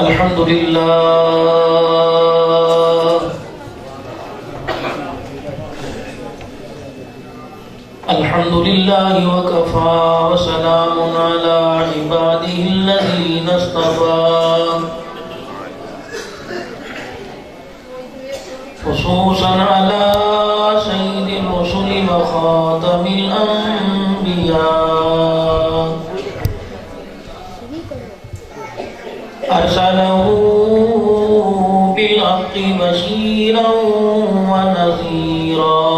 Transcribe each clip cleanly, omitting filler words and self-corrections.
الحمد لله الحمد لله وكفى وسلام على عباده الذين اصطفى خصوصا على سيد الرسل وخاتم الأنبياء أرسله بالحق بشيرا ونذيرا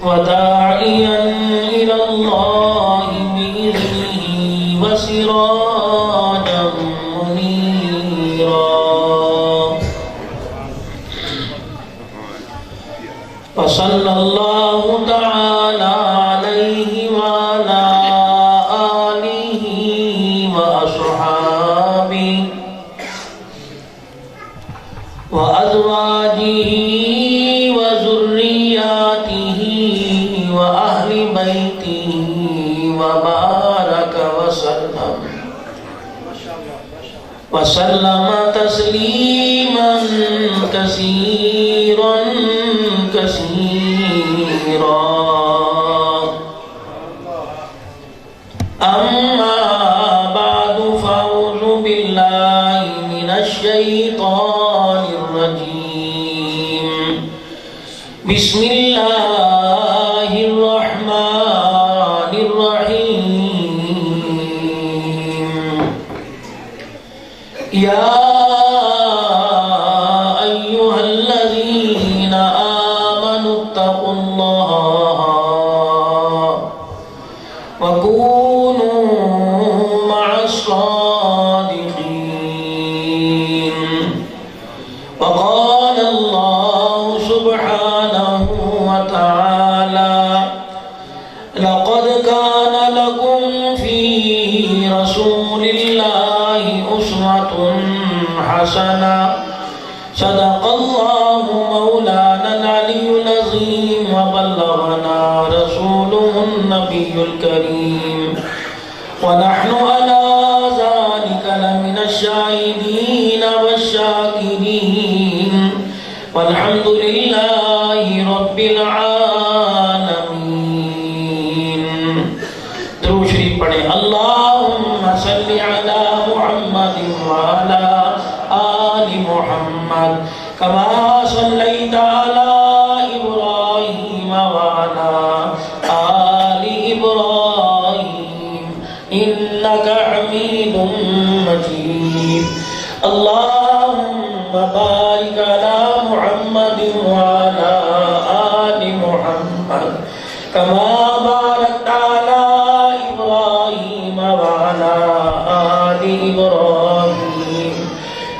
وداعيا إلى الله بإذنه وسراجا منيرا وصلى الله تعالى عليه وعلى آله وأصحابه وأزواجه وذرياته وأهل بيته وبارك وسلم تسليما كثيرا كثيرا. أما بعد فأعوذ بالله من الشيطان الرجيم. بسم الله الرحمن الرحيم. يا أيها الذين آمنوا اتقوا الله وكونوا مع الصادقين. وقال الله سبحانه وتعالى: لقد كان لكم في رسول الله أسوة حسنة. صدق الله مولانا العلي العظيم وبلغنا رسوله النبي الكريم ونحن على ذلك لمن الشاهدين والشاكرين والحمد لله رب العالمين. درود شریف پڑھیں. اللهم صل على محمد وعلى آل محمد كما صليت على إبراهيم وعلى آل إبراهيم إنك حميد مجيد. اللهم بارك على محمد وعلى آل محمد كما باركت على إبراهيم وعلى آل إبراهيم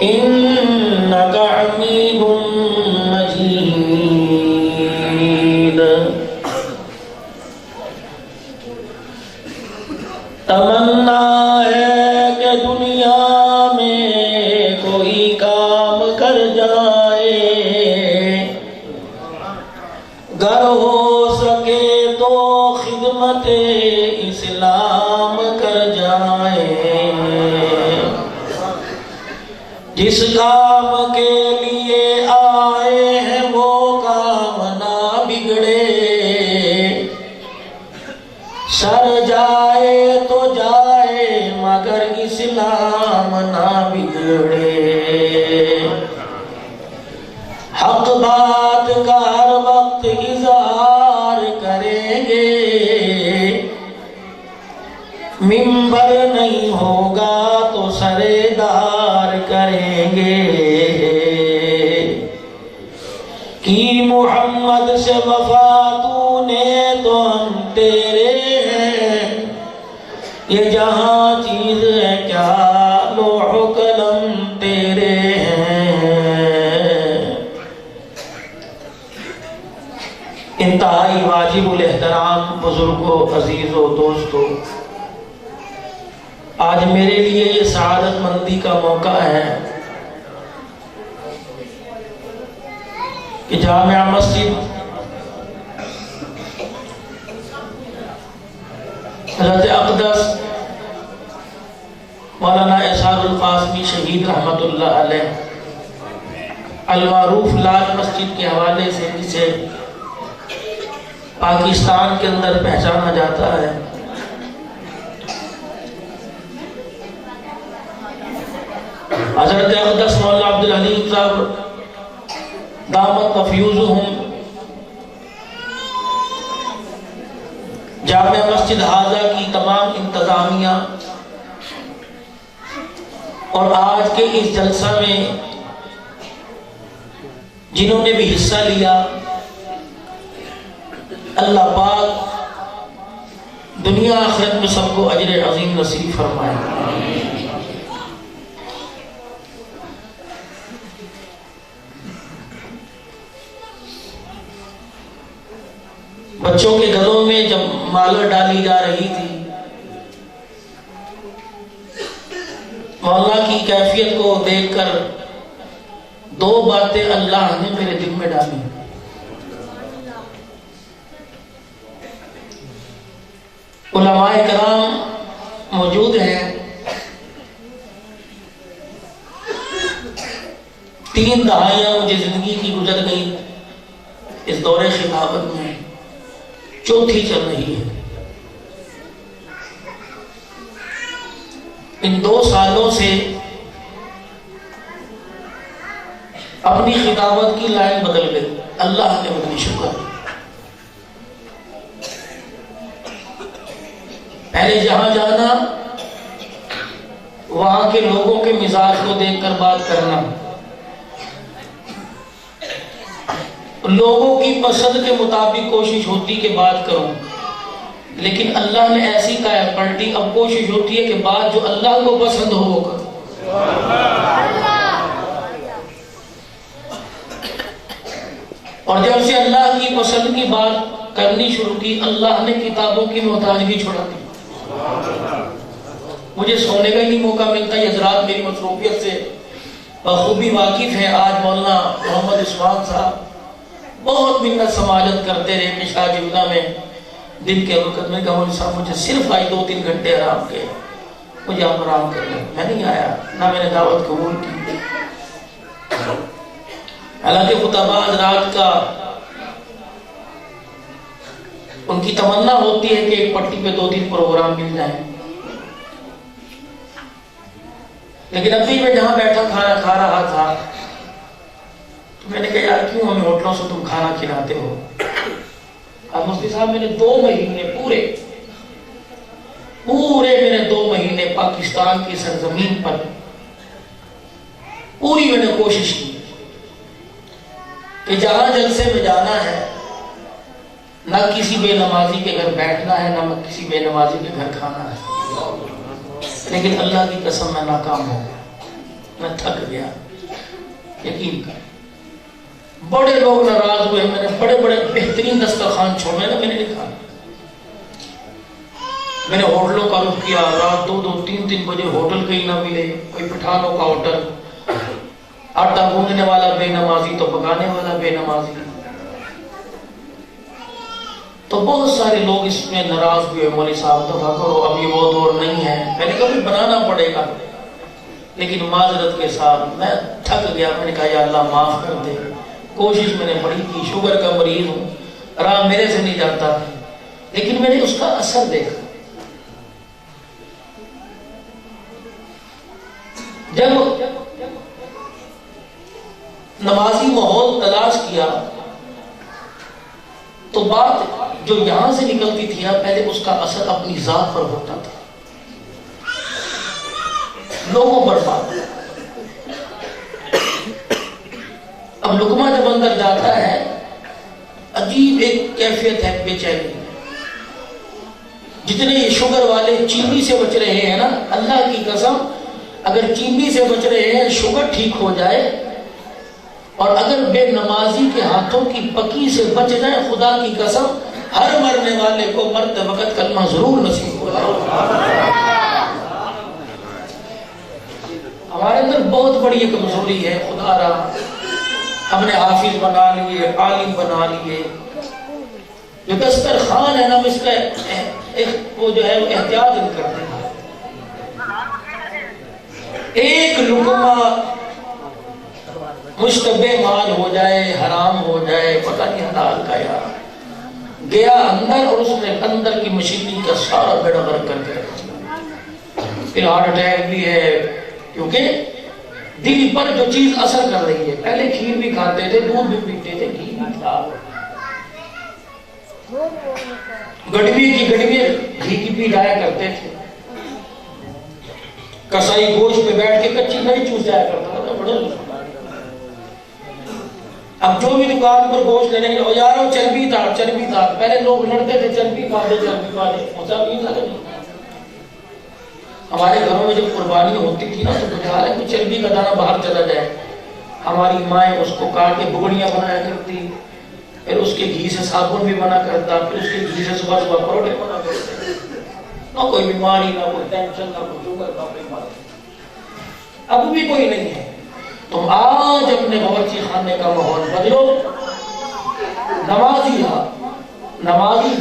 إنك حميد مجيد. تمنا ہے کہ دنیا میں کوئی کام کر جائے، گر ہو سکے تو خدمت اسلام کر جائے. جس کام کے لیے آئے ہیں وہ کام نہ بگڑے، سر جائے تو جائے مگر اسلام نہ بگڑے. حق بات کا ہر وقت اظہار کریں گے، منبر نہیں ہوگا تو سردار کریں گے. کی محمد سے وفا تو نے تو ہم تیرے ہیں، یہ جہاں چیز ہے کیا لوح و قلم تیرے ہیں. انتہائی واجب الاحترام بزرگوں، عزیزوں، دوستوں، آج میرے لیے یہ سعادت مندی کا موقع ہے کہ جامع مسجد حضرت اقدس مولانا احسان القاسمی شہید رحمت اللہ علیہ المعروف لال مسجد کے حوالے سے جسے پاکستان کے اندر پہچانا جاتا ہے، حضرت اقدس مولانا عبدالحلیم صاحب دامت مفیوزہم جامع مسجد حاضہ کی تمام انتظامیہ اور آج کے اس جلسہ میں جنہوں نے بھی حصہ لیا، اللہ پاک دنیا آخرت میں سب کو اجر عظیم نصیب فرمائے۔ بچوں کے گھروں میں جب مالا ڈالی جا رہی تھی، مولا کی کیفیت کو دیکھ کر دو باتیں اللہ نے میرے دل میں ڈالی۔ علماء کرام موجود ہیں، 3 دہائیاں مجھے زندگی کی گزر گئی، اس دور خلافت میں 4تھی چل رہی ہے۔ ان 2 سالوں سے اپنی خطابت کی لائن بدل گئی، اللہ کے بدلی شکر۔ پہلے جہاں جانا وہاں کے لوگوں کے مزاج کو دیکھ کر بات کرنا، لوگوں کی پسند کے مطابق کوشش ہوتی کہ بات کروں، لیکن اللہ نے ایسی کیا پلٹی، اب کوشش ہوتی ہے کہ بات جو اللہ کو پسند ہو وہ کرو۔ اور جب سے اللہ کی پسند کی بات کرنی شروع کی، اللہ نے کتابوں کی محتاجگی چھڑا دی۔ مجھے سونے کا ہی نہیں موقع ملتا، یہ حضرات میری مصروفیت سے بخوبی واقف ہیں۔ آج مولانا محمد عثمان صاحب بہت منت سماجت کرتے رہے کہ شاہ جملہ میں دن کے وقت میں کہا مولوی صاحب مجھے صرف آئی 2-3 گھنٹے آرام کے، مجھے آپ آرام کر لیں۔ میں نہیں آیا، نہ میں نے دعوت قبول کی۔ حالانکہ خطبہ حضرات کا ان کی تمنا ہوتی ہے کہ ایک پٹی پہ 2-3 پروگرام مل جائیں، لیکن ابھی میں جہاں بیٹھا کھانا کھا رہا تھا تو میں نے کہا یار کیوں ہمیں ہوٹلوں سے تم کھانا کھلاتے ہو؟ اب مفتی صاحب میں نے 2 مہینے پورے میں نے 2 مہینے پاکستان کی سرزمین پر پوری میں نے کوشش کی کہ جہاں جلسے میں جانا ہے نہ کسی بے نمازی کے گھر بیٹھنا ہے، نہ کسی بے نمازی کے گھر کھانا ہے، لیکن اللہ کی قسم میں ناکام ہو گیا، میں تھک گیا۔ یقین کر بڑے لوگ ناراض ہوئے، میں نے بڑے بہترین دسترخوان چھوڑے، میں نے نہیں کھانا۔ میں نے ہوٹلوں کا رخ کیا، رات 2-3 بجے ہوٹل کہیں نہ ملے، کوئی پٹھانوں کا ہوٹل، آٹا گوندنے والا بے نمازی تو پکانے والا بے نمازی، تو بہت سارے لوگ اس میں ناراض ہوئے، مولوی صاحب دفع کرو، اب یہ وہ دور نہیں ہے۔ میں نے کہا بھی بنانا پڑے گا، لیکن معذرت کے ساتھ میں تھک گیا۔ میں نے کہا یا اللہ معاف کر دے، کوشش میں نے بڑی کی، شوگر کا مریض ہوں، آرام میرے سے نہیں جاتا، لیکن میں نے اس کا اثر دیکھا۔ جب نمازی ماحول تلاش کیا تو بات جو یہاں سے نکلتی تھی نا، پہلے اس کا اثر اپنی ذات پر ہوتا تھا، لوگوں پر بات۔ اب لقمہ جب اندر جاتا ہے عجیب ایک کیفیت ہے، بے چینی۔ جتنے یہ شوگر والے چینی سے بچ رہے ہیں نا، اللہ کی قسم اگر چینی سے بچ رہے ہیں، شوگر ٹھیک ہو جائے، اور اگر بے نمازی کے ہاتھوں کی پکی سے بچ جائے، خدا کی قسم ہر مرنے والے کو مرتے وقت کلمہ ضرور نصیب ہو جائے۔ ہمارے اندر بہت بڑی ایک کمزوری ہے، خدا رہا ہم نے حافظ بنا لیے، عالم بنا لیے، جو دسترخوان ہے نا اس کا وہ جو ہے احتیاط نہیں کرتے ہیں۔ لقمہ مشتبہ مال ہو جائے، حرام ہو جائے، پتہ نہیں حلال کا یار، گیا اندر اور اس نے اندر کی مشینری کا سارا بیڑا غرق کر کے رکھ دیا۔ پھر ہارٹ اٹیک بھی ہے، کیونکہ دل پر جو چیز اثر کر رہی ہے۔ پہلے کھیر بھی کھاتے تھے، دودھ بھی پیتے تھے، گھی بھی تھا، گڑوی کی گھی کی پی جایا کرتے تھے، کسائی گوشت پہ بیٹھ کے کچی نہیں چوس جایا کرتا تھا، بڑا اب جو بھی دکان پر گوشت لینے کے یارو چربی تھا، پہلے لوگ لڑتے تھے چربی پا دے، مسا بھی تھا نہیں۔ ہمارے گھروں میں جب قربانی ہوتی تھی نا تو بجال ہے کہ چربی کا دانہ باہر چلا جائے، ہماری مائیں اس کو کاٹ کے بگڑیاں بنایا کرتی، پھر اس کے گھی سے صابن بھی بنا کرتا، پھر اس کے گھی سے صبح پروٹے بنا کرتے، نہ کوئی بیماری، نہ کوئی ٹینشن، نہ کوئی شوگر، نہ کوئی بیماری۔ اب بھی کوئی نہیں ہے۔ تم آج اپنے باورچی خانے کا ماحول بدلو، نمازی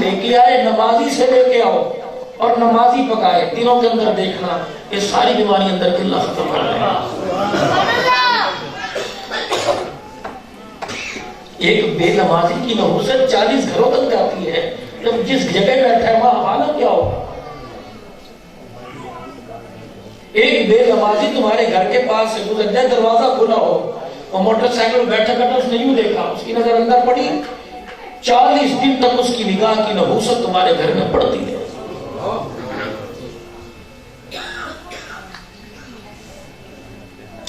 لے کے آئے، نمازی سے لے کے آؤ اور نمازی پکائے، دنوں کے اندر دیکھنا یہ ساری بیماری اندر کی اللہ ختم کر رہے ہیں۔ ایک بے نمازی کی نحوست 40 گھروں تک جاتی ہے، جب جس جگہ بیٹھا ہے وہاں حالت کیا ہوگا؟ ایک بے نمازی تمہارے گھر کے پاس سے گزر جائے، دروازہ کھلا ہو، وہ موٹر سائیکل بیٹھا اس نے یوں دیکھا، اس کی نظر اندر پڑی، 40 دن تک اس کی نگاہ کی نحوست تمہارے گھر میں پڑتی ہے۔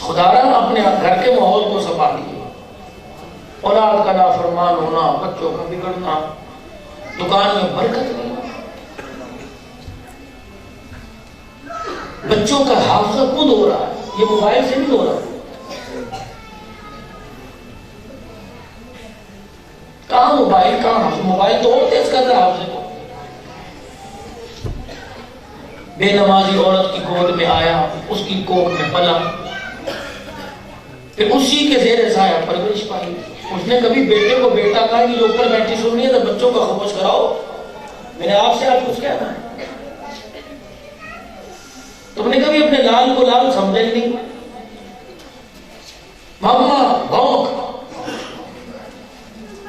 خدا را اپنے گھر کے ماحول کو سنبھالیے، اولاد کا نافرمان ہونا، بچوں کا بگڑنا، دکان میں برکت نہیں، بچوں کا حافظہ خود ہو رہا ہے، یہ موبائل سے نہیں ہو رہا۔ کہاں موبائل، کہاں حافظ؟ موبائل تو اور تیز کرتا ہے حافظے کو۔ بے نمازی عورت کی گود میں آیا، اس کی کوکھ میں پلا، پھر اسی کے زیر سایہ پرورش پائی۔ اس نے کبھی بیٹے کو بیٹا کہا کہ جو اوپر بیٹھی سننی ہے تو بچوں کا خاموش کراؤ، میں نے آپ سے آج کچھ کہنا ہے۔ تم نے کبھی اپنے لال کو لال سمجھا ہی نہیں؟ ماما بھونک،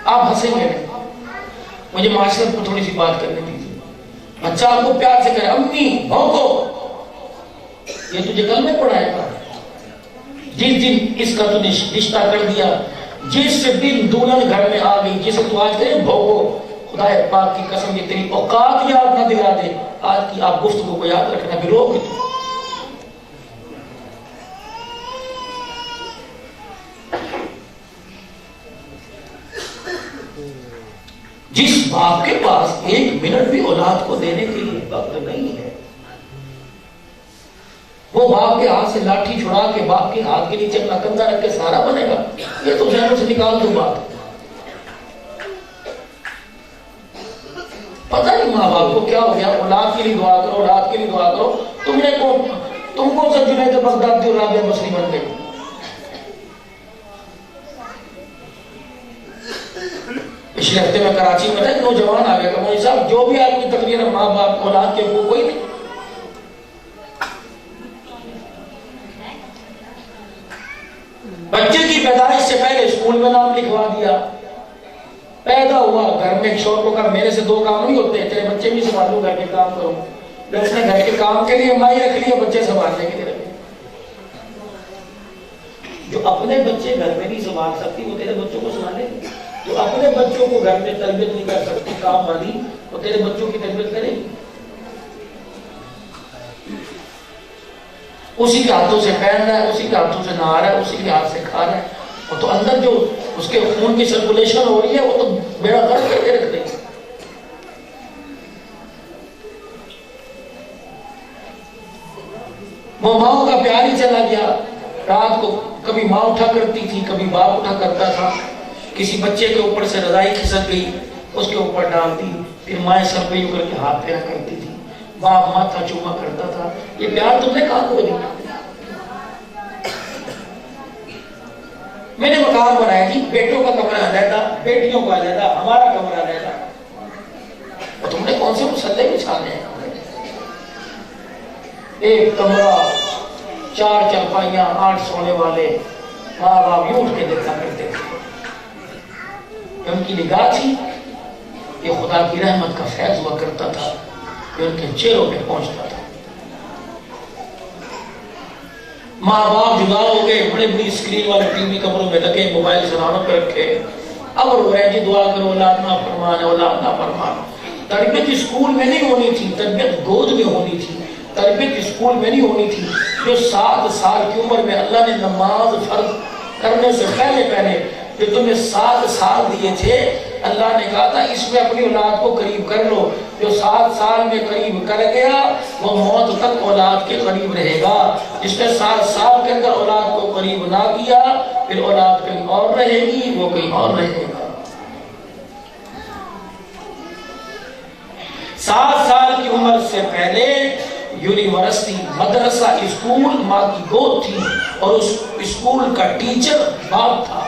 آپ ہنسیں گے، مجھے معاشرت کو تھوڑی سی بات کرنے دیجیے۔ بچہ آپ کو پیار سے کہے امی بھونکو، یہ تجھے کل میں پڑھائے گا۔ جس دن اس کا تو نے رشتہ کر دیا، جس دن دلہن گھر میں آ گئی، جسے تو آج کہے بھونکو، خدا پاک کی قسم یہ تیری اوقات یاد نہ دلا دے، آج کی آپ گفتگو کو یاد رکھنا، پھر رو گے تو۔ جس باپ کے پاس 1 منٹ بھی اولاد کو دینے کے لیے وقت نہیں ہے، وہ باپ کے ہاتھ سے لاٹھی چھڑا کے باپ کے ہاتھ کے نیچے اپنا کندھا رکھ کے سہارا بنے گا؟ یہ تو ذہنوں سے نکال دو بات۔ پتہ نہیں ماں باپ کو کیا ہو گیا، اولاد کے لیے دعا کرو، اولاد کے لیے دعا کرو، تم کو سب جنید بغدادی اور رابعہ بصری بن گئی۔ پچھلے ہفتے میں کراچی میں ایک نوجوان آ گیا کہ مولوی صاحب جو بھی آپ کی تقریر ہے ماں باپ اولاد کے حقوق کوئی نہیں۔ بچے کی پیدائش سے پہلے اسکول میں نام لکھوا دیا، پیدا ہوا گھر میں، شوہر کو کہا میرے سے 2 کام نہیں ہوتے، تیرے بچے بھی سنبھالو، گھر کے کام کرو۔ اس نے گھر کے کام کے لیے مائی رکھ لیا، بچے سنبھالنے کے لیے رکھ لیا۔ جو اپنے بچے گھر میں نہیں سنبھال سکتی وہ تیرے بچوں کو سنبھالے گی، جو اپنے بچوں کو گھر میں تربیت نہیں کر سکتی کام والی، وہ تیرے بچوں کی تربیت کرے گی۔ اسی کے ہاتھوں سے پہن رہا ہے، اسی کے ہاتھوں سے نہا رہا ہے، اسی کے ہاتھ سے کھا رہا ہے، وہ تو اندر جو اس کے خون کی سرکولیشن ہو رہی ہے وہ تو بیڑا غرق کر کے رکھ دے گی۔ وہ ماں کا پیار ہی چلا گیا۔ رات کو کبھی ماں اٹھا کرتی تھی، کبھی باپ اٹھا کرتا تھا، کسی بچے کے اوپر سے رضائی کھسک گئی، اس کے اوپر ڈال دی، پھر مائیں سر پہ یوں کر کے ہاتھ پھیرا کرتی تھی، باپ ماتھا چوما کرتا تھا۔ یہ پیار تم نے کہاں کو دیا؟ میں نے مکان بنایا جی، بیٹوں کا کمرہ علیحدہ، بیٹیوں کا علیحدہ، ہمارا کمرہ علیحدہ، اور تم نے کون سے مسلح بچھانے ہیں؟ ایک کمرہ 4 چارپائیاں 8 سونے والے، ماں باپ یوں اٹھ کے دیکھا کرتے تھے. ان کی نگاہ تھی، یہ خدا کی رحمت کا فیض ہوا کرتا تھا کہ ان کے چہروں پہ پہنچتا تھا. ماں باپ جدا ہو گئے، بڑے بڑی اسکرین والے ٹی وی کمروں میں لگے، موبائل سرانوں پہ رکھے، اب رو رہے ہیں جی دعا کرو اولاد نہ فرمان، اولاد نہ فرمان. تربیت اسکول میں نہیں ہونی تھی، تربیت گود میں ہونی تھی. تربیت اسکول میں نہیں ہونی تھی. جو 7 سال کی عمر میں اللہ نے نماز فرض کرنے سے پہلے جو تمہیں 7 سال دیے تھے، اللہ نے کہا تھا اس میں اپنی اولاد کو قریب کر لو. جو 7 سال میں قریب کر گیا وہ موت تک اولاد کے قریب رہے گا. جس نے 7 سال کے اندر اولاد کو قریب نہ کیا پھر اولاد کہیں اور رہے گی، وہ کہیں اور رہے گا. 7 سال کی عمر سے پہلے یونیورسٹی، مدرسہ، اسکول ماں کی گود تھی اور اس اسکول کا ٹیچر باپ تھا.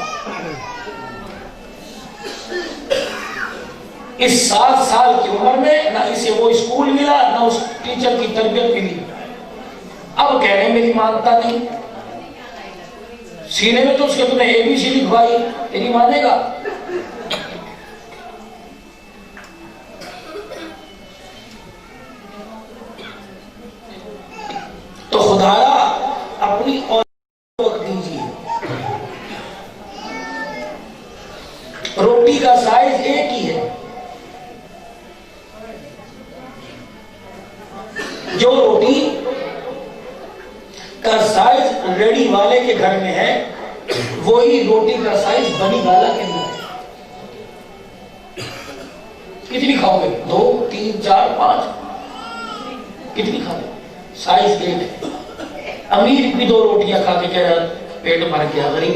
اس 7 سال کی عمر میں نہ اسے وہ اسکول ملا نہ اس ٹیچر کی تربیت ملی. اب کہنے میری مانتا نہیں، سینے میں تو اس کے تمہیں ABC لکھوائی، تیری مانے گا؟ تو خدایا اپنی وقت دیجیے. روٹی کا سائز ایک ہی ہے. جو روٹی کا سائز ریڈی والے کے گھر میں ہے وہی روٹی کا سائز بنی والا کے اندر ہے. کتنی کھاؤ گے؟ 2 3 4 5 کتنی کھا گے؟ سائز ایک ہے. امیر بھی 2 روٹیاں کھا کے کہہ رہا پیٹ بھر گیا، غریب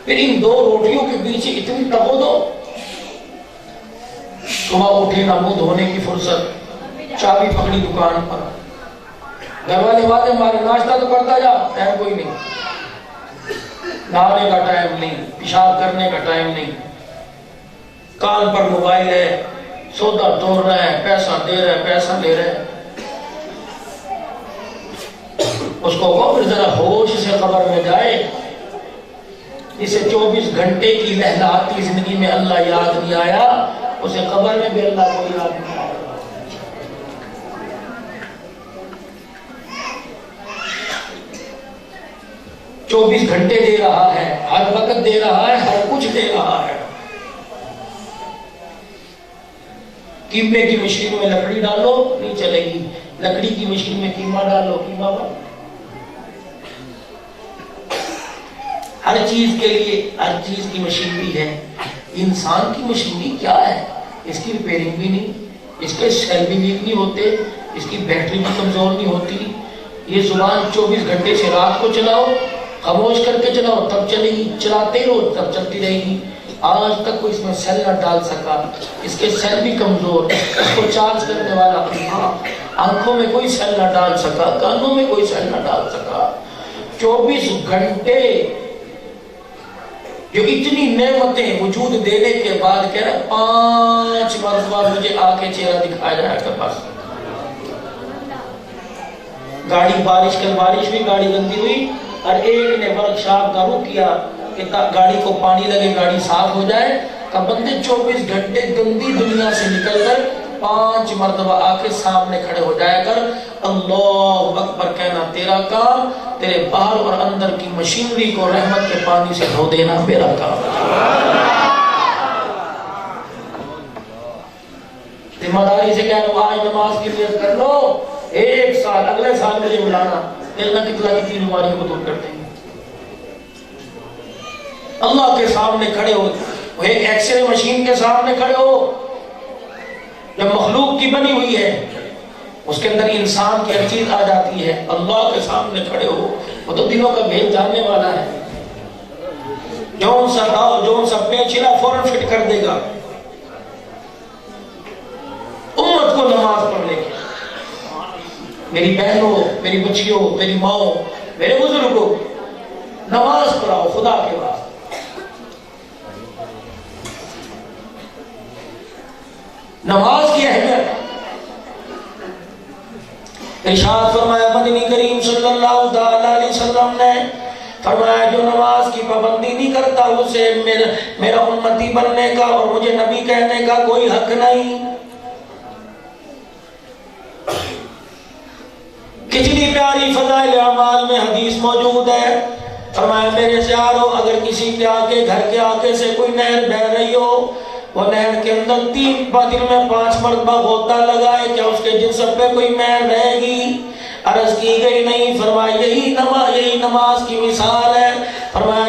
پھر ان 2 روٹیوں کے بیچ اتنی تگو دو. صبح اٹھے نہ منہ دھونے کی فرصت، چابی پکڑی دکان پر، گھر والے باتیں ہمارے ناشتہ تو کرتا جا، ٹائم کوئی نہیں، نہانے کا ٹائم نہیں، پیشاب کرنے کا ٹائم نہیں، کان پر موبائل ہے، سودا توڑ رہا ہے، پیسہ دے رہا ہے، پیسہ لے رہا ہے. اس کو پھر ذرا ہوش سے قبر میں جائے. اسے 24 گھنٹے کی لہلاتی زندگی میں اللہ یاد نہیں آیا، اسے قبر میں بھی اللہ کو یاد نہیں آیا. 24 گھنٹے دے رہا ہے، ہر وقت دے رہا ہے، ہر کچھ دے رہا ہے. قیمے کی مشین میں لکڑی ڈالو نہیں چلے گی، لکڑی کی مشین میں قیمہ ڈالو، قیمہ بن. ہر چیز کے لیے ہر چیز کی مشینری ہے. انسان کی مشینری کیا ہے؟ اس کی ریپیئرنگ بھی نہیں، اس کے سیل بھی ویک نہیں ہوتے، اس کی بیٹری بھی کمزور نہیں ہوتی. یہ زبان 24 گھنٹے سے رات کو چلاؤ، خاموش کر کے چلاؤ تب چلے گی، چلاتے رہو تب چلتی رہے گی. آج تک کوئی اس میں سیل نہ ڈال سکا، اس کے سیل بھی کمزور، اس کو چارج کرنے والا آنکھوں میں کوئی سیل نہ ڈال سکا، کانوں میں کوئی سیل نہ ڈال سکا. 24 گھنٹے جو اتنی نعمتیں وجود دینے کے بعد کہہ رہا 5 مرتبہ مجھے آ کے چہرہ دکھایا جائے گا. بس گاڑی بارش بھی گاڑی گندی ہوئی اور ایک نے ورک شاپ کا رخ کیا کہ گاڑی کو پانی لگے، گاڑی صاف ہو جائے. کہ بندے 24 گھنٹے گندی دنیا سے نکل کر 5 مرتبہ آ کے سامنے کھڑے ہو جایا کر. اللہ اکبر کہنا تیرا کام، تیرے باہر اور اندر کی مشینری کو رحمت کے پانی سے دھو دینا میرا کام. ذمہ داری سے کہہ لو آج نماز کی نیت کر لو، 1 سال اگلے سال مجھے بلانا، اللہ کتنی بیماریوں کو دور کر دیں گے. اللہ کے سامنے کھڑے ہو، وہ ایک ایکس رے مشین کے سامنے کھڑے ہو جو مخلوق کی بنی ہوئی ہے، اس کے اندر انسان کی ہر چیز آ جاتی ہے. اللہ کے سامنے کھڑے ہو، وہ تو دلوں کا بھید جاننے والا ہے. جون سا ڈاؤ، جون سا پیچھلا فوراً فٹ کر دے گا. امت کو نماز پڑھنے کی، میری بہنوں، میری بچیوں، میری ماؤں، میرے بزرگوں، نماز پڑھاؤ خدا کے واسطے. نماز کی اہمیت ارشاد فرمایا مدنی کریم صلی اللہ علیہ وسلم نے فرمایا جو نماز کی پابندی نہیں کرتا اسے میرا امتی بننے کا اور مجھے نبی کہنے کا کوئی حق نہیں۔ کتنی پیاری فضائل اعمال میں حدیث موجود ہے۔ فرمایا میرے پیارو اگر کسی کے آگے گھر کے آگے سے کوئی نہر بہ رہی ہو، وہ نہر کے اندر 3 دن میں 5 مرتبہ غوطہ لگائے، کیا اس کے جسم پہ کوئی میل رہے گی؟ عرض کی گئی نہیں۔ فرمایا یہی نماز کی مثال ہے۔ فرمایا